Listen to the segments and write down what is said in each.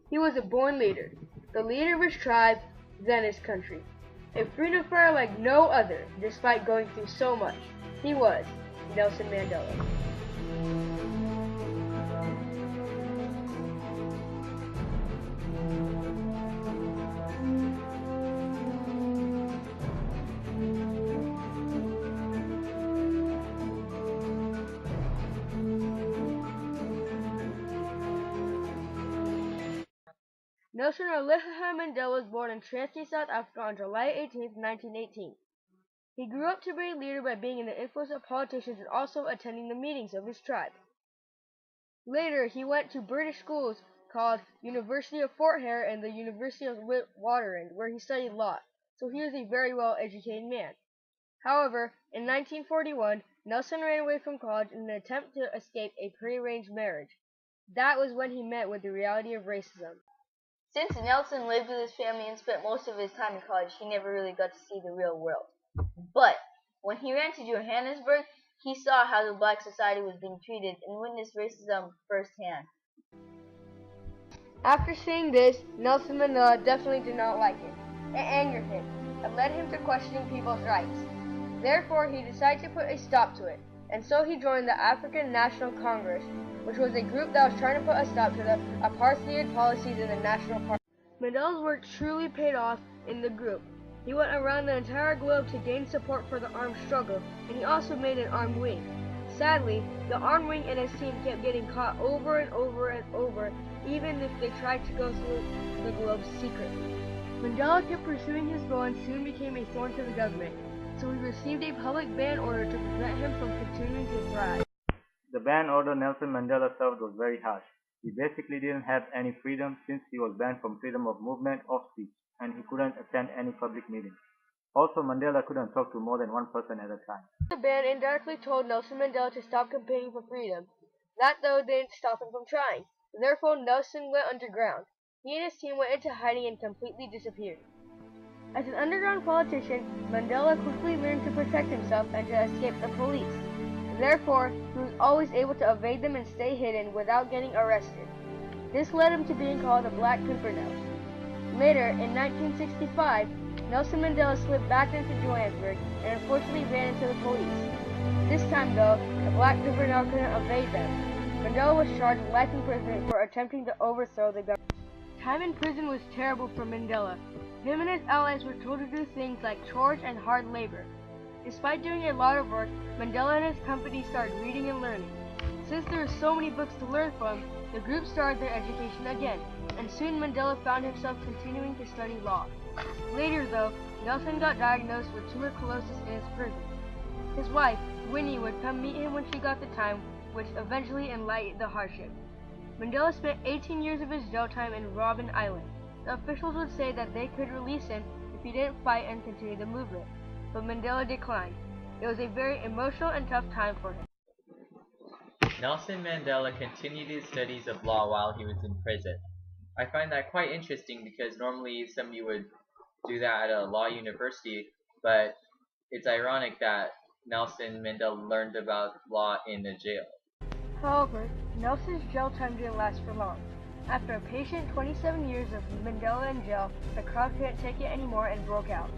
He was a born leader, the leader of his tribe, then his country. A freedom fighter like no other, despite going through so much. He was Nelson Mandela. Nelson Mandela was born in Transkei, South Africa on July 18, 1918. He grew up to be a leader by being in the influence of politicians and also attending the meetings of his tribe. Later, he went to British schools called University of Fort Hare and the University of Witwatersrand, where he studied law, so he was a very well-educated man. However, in 1941, Nelson ran away from college in an attempt to escape a prearranged marriage. That was when he met with the reality of racism. Since Nelson lived with his family and spent most of his time in college, he never really got to see the real world. But when he ran to Johannesburg, he saw how the black society was being treated and witnessed racism firsthand. After seeing this, Nelson Mandela definitely did not like it. It angered him and led him to questioning people's rights. Therefore, he decided to put a stop to it, and so he joined the African National Congress, which was a group that was trying to put a stop to the apartheid policies in the National Party. Mandela's work truly paid off in the group. He went around the entire globe to gain support for the armed struggle, and he also made an armed wing. Sadly, the armed wing and his team kept getting caught over and over and over, even if they tried to go through the globe secretly. Mandela kept pursuing his goal and soon became a thorn to the government, so he received a public ban order to prevent him from continuing to thrive. The ban order Nelson Mandela served was very harsh. He basically didn't have any freedom since he was banned from freedom of movement or speech, and he couldn't attend any public meetings. Also, Mandela couldn't talk to more than one person at a time. The ban indirectly told Nelson Mandela to stop campaigning for freedom. That, though, didn't stop him from trying. Therefore, Nelson went underground. He and his team went into hiding and completely disappeared. As an underground politician, Mandela quickly learned to protect himself and to escape the police. Therefore, he was always able to evade them and stay hidden without getting arrested. This led him to being called the Black Pimpernel. Later, in 1965, Nelson Mandela slipped back into Johannesburg and unfortunately ran into the police. This time, though, the Black Pimpernel couldn't evade them. Mandela was charged with life imprisonment for attempting to overthrow the government. Time in prison was terrible for Mandela. Him and his allies were told to do things like chores and hard labor. Despite doing a lot of work, Mandela and his company started reading and learning. Since there were so many books to learn from, the group started their education again, and soon Mandela found himself continuing to study law. Later, though, Nelson got diagnosed with tuberculosis in his prison. His wife, Winnie, would come meet him when she got the time, which eventually enlightened the hardship. Mandela spent 18 years of his jail time in Robben Island. The officials would say that they could release him if he didn't fight and continue the movement, but Mandela declined. It was a very emotional and tough time for him. Nelson Mandela continued his studies of law while he was in prison. I find that quite interesting because normally somebody would do that at a law university, but it's ironic that Nelson Mandela learned about law in a jail. However, Nelson's jail time didn't last for long. After a patient 27 years of Mandela in jail, the crowd couldn't take it anymore and broke out.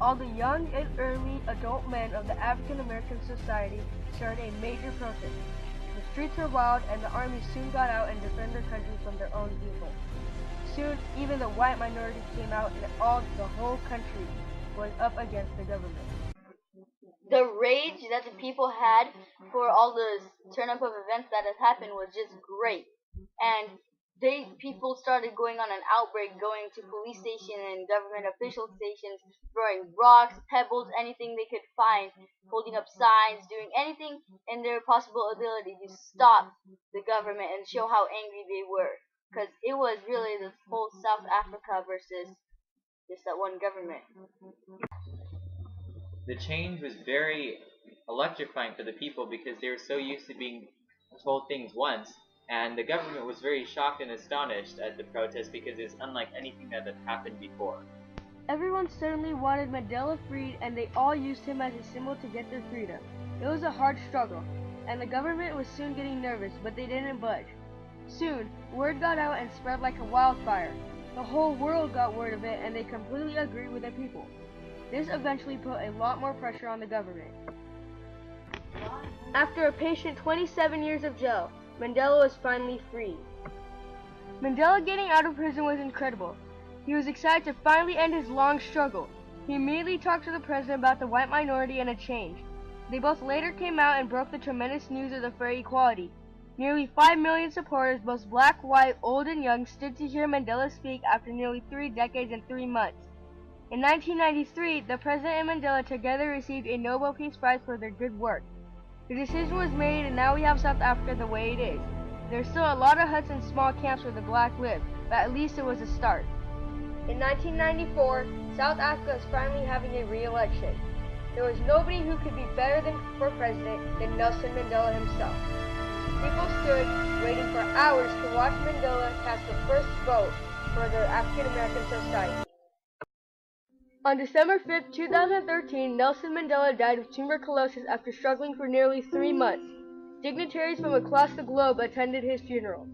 All the young and early adult men of the African American Society started a major protest. The streets were wild, and the army soon got out and defended their country from their own people. Soon, even the white minority came out, and the whole country was up against the government. The rage that the people had for all the turn-up of events that had happened was just great. And people started going on an outbreak, going to police station and government official stations, throwing rocks, pebbles, anything they could find, holding up signs, doing anything in their possible ability to stop the government and show how angry they were. Because it was really the whole South Africa versus just that one government. The change was very electrifying for the people because they were so used to being told things once, and the government was very shocked and astonished at the protest because it's unlike anything that had happened before. Everyone suddenly wanted Mandela freed, and they all used him as a symbol to get their freedom. It was a hard struggle, and the government was soon getting nervous, but they didn't budge. Soon, word got out and spread like a wildfire. The whole world got word of it, and they completely agreed with the people. This eventually put a lot more pressure on the government. After a patient 27 years of jail, Mandela was finally free. Mandela getting out of prison was incredible. He was excited to finally end his long struggle. He immediately talked to the president about the white minority and a change. They both later came out and broke the tremendous news of the fair equality. Nearly 5 million supporters, both black, white, old, and young, stood to hear Mandela speak after nearly 3 decades and 3 months. In 1993, the president and Mandela together received a Nobel Peace Prize for their good work. The decision was made, and now we have South Africa the way it is. There's still a lot of huts and small camps where the black live, but at least it was a start. In 1994, South Africa is finally having a re-election. There was nobody who could be better for president than Nelson Mandela himself. People stood waiting for hours to watch Mandela cast the first vote for the African American society. On December 5, 2013, Nelson Mandela died of tuberculosis after struggling for nearly 3 months. Dignitaries from across the globe attended his funeral.